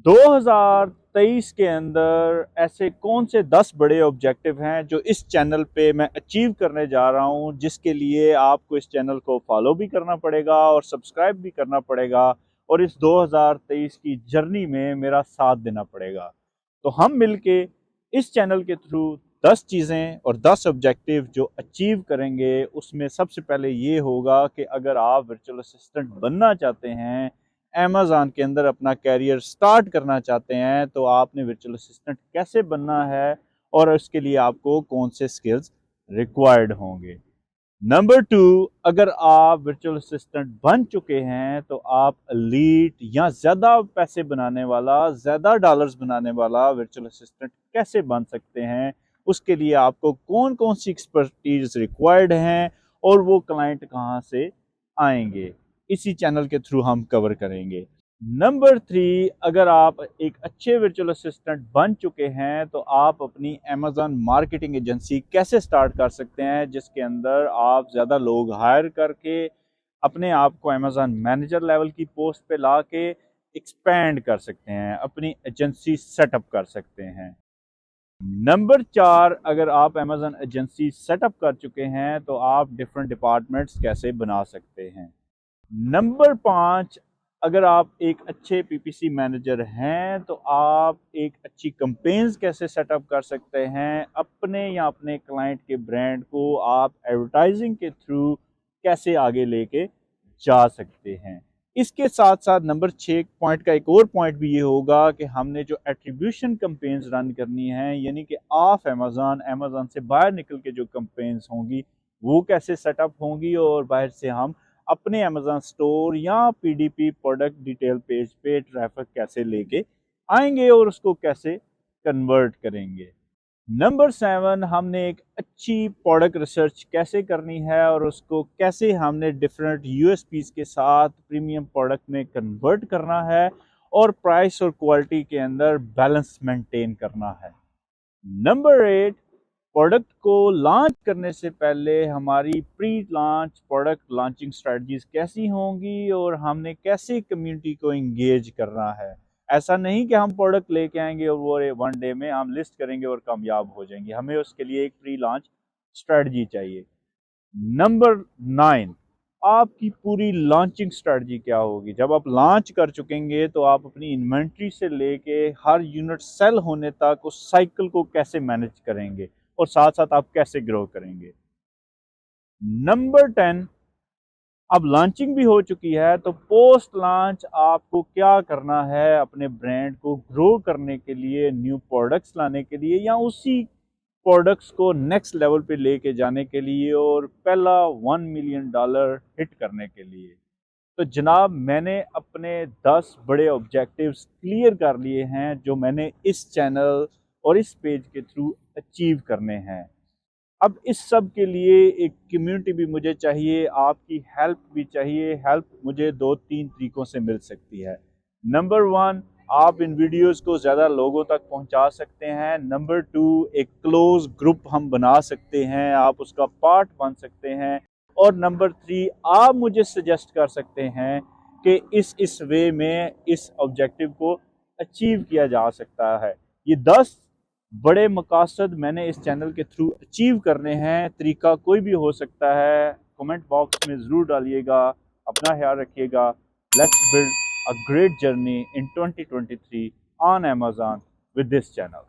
2023 के अंदर ऐसे कौन से 10 बड़े ऑब्जेक्टिव हैं जो इस चैनल पे मैं अचीव करने जा रहा हूं, जिसके लिए आपको इस चैनल को फॉलो भी करना पड़ेगा और सब्सक्राइब भी करना पड़ेगा और इस 2023 की जर्नी में मेरा साथ देना पड़ेगा। तो हम मिलके इस चैनल के थ्रू 10 चीज़ें और 10 ऑब्जेक्टिव जो अचीव करेंगे, उसमें सबसे पहले ये होगा कि अगर आप वर्चुअल असिस्टेंट बनना चाहते हैं, अमेज़न के अंदर अपना कैरियर स्टार्ट करना चाहते हैं, तो आपने वर्चुअल असिस्टेंट कैसे बनना है और उसके लिए आपको कौन से स्किल्स रिक्वायर्ड होंगे। नंबर 2, अगर आप वर्चुअल असिस्टेंट बन चुके हैं तो आप एलीट या ज़्यादा पैसे बनाने वाला, ज़्यादा डॉलर्स बनाने वाला वर्चुअल असिस्टेंट कैसे बन सकते हैं, उसके लिए आपको कौन कौन सी एक्सपर्टीज रिक्वायर्ड हैं और वो क्लाइंट कहाँ से आएंगे, इसी चैनल के थ्रू हम कवर करेंगे। नंबर 3, अगर आप एक अच्छे वर्चुअल असिस्टेंट बन चुके हैं तो आप अपनी अमेज़न मार्केटिंग एजेंसी कैसे स्टार्ट कर सकते हैं, जिसके अंदर आप ज़्यादा लोग हायर करके अपने आप को अमेज़न मैनेजर लेवल की पोस्ट पे ला के एक्सपैंड कर सकते हैं, अपनी एजेंसी सेटअप कर सकते हैं। नंबर 4, अगर आप अमेज़न एजेंसी सेटअप कर चुके हैं तो आप डिफरेंट डिपार्टमेंट्स कैसे बना सकते हैं। नंबर 5, अगर आप एक अच्छे पीपीसी मैनेजर हैं तो आप एक अच्छी कैंपेन्स कैसे सेटअप कर सकते हैं, अपने या अपने क्लाइंट के ब्रांड को आप एडवर्टाइजिंग के थ्रू कैसे आगे लेके जा सकते हैं। इसके साथ साथ नंबर 6 पॉइंट का एक और पॉइंट भी ये होगा कि हमने जो एट्रीब्यूशन कैंपेन्स रन करनी है, यानी कि ऑफ अमेज़न से बाहर निकल के जो कैंपेन्स होंगी वो कैसे सेटअप होंगी और बाहर से हम अपने अमेज़न स्टोर या पीडीपी प्रोडक्ट डिटेल पेज पे ट्रैफिक कैसे लेके आएंगे और उसको कैसे कन्वर्ट करेंगे। नंबर 7, हमने एक अच्छी प्रोडक्ट रिसर्च कैसे करनी है और उसको कैसे हमने डिफरेंट यूएसपीज के साथ प्रीमियम प्रोडक्ट में कन्वर्ट करना है और प्राइस और क्वालिटी के अंदर बैलेंस मेंटेन करना है। नंबर 8, प्रोडक्ट को लॉन्च करने से पहले हमारी pre launch product launching strategies कैसी होंगी और हमने कैसे कम्युनिटी को एंगेज करना है। ऐसा नहीं कि हम प्रोडक्ट लेके आएंगे और वो 1 डे में हम लिस्ट करेंगे और कामयाब हो जाएंगे, हमें उसके लिए एक प्री लॉन्च स्ट्रेटजी चाहिए। नंबर 9, आपकी पूरी लॉन्चिंग स्ट्रेटजी क्या होगी। जब आप लॉन्च कर चुकेंगे तो आप अपनी इन्वेंट्री से लेके हर यूनिट सेल होने तक उस साइकिल को कैसे मैनेज करेंगे और साथ साथ आप कैसे ग्रो करेंगे। नंबर 10, अब लॉन्चिंग भी हो चुकी है तो पोस्ट लॉन्च आपको क्या करना है अपने ब्रांड को ग्रो करने के लिए, न्यू प्रोडक्ट्स लाने के लिए या उसी प्रोडक्ट्स को नेक्स्ट लेवल पे लेके जाने के लिए और पहला $1 मिलियन हिट करने के लिए। तो जनाब, मैंने अपने 10 बड़े ऑब्जेक्टिव्स क्लियर कर लिए हैं जो मैंने इस चैनल और इस पेज के थ्रू अचीव करने हैं। अब इस सब के लिए एक कम्युनिटी भी मुझे चाहिए, आपकी हेल्प भी चाहिए। हेल्प मुझे 2-3 तरीकों से मिल सकती है। नंबर 1, आप इन वीडियोस को ज़्यादा लोगों तक पहुंचा सकते हैं। नंबर 2, एक क्लोज ग्रुप हम बना सकते हैं, आप उसका पार्ट बन सकते हैं। और नंबर 3, आप मुझे सजेस्ट कर सकते हैं कि इस वे में इस ऑब्जेक्टिव को अचीव किया जा सकता है। ये 10 बड़े मकासद मैंने इस चैनल के थ्रू अचीव करने हैं। तरीका कोई भी हो सकता है, कमेंट बॉक्स में ज़रूर डालिएगा। अपना ख्याल रखिएगा। Let's build a great journey in 2023 on Amazon with this channel.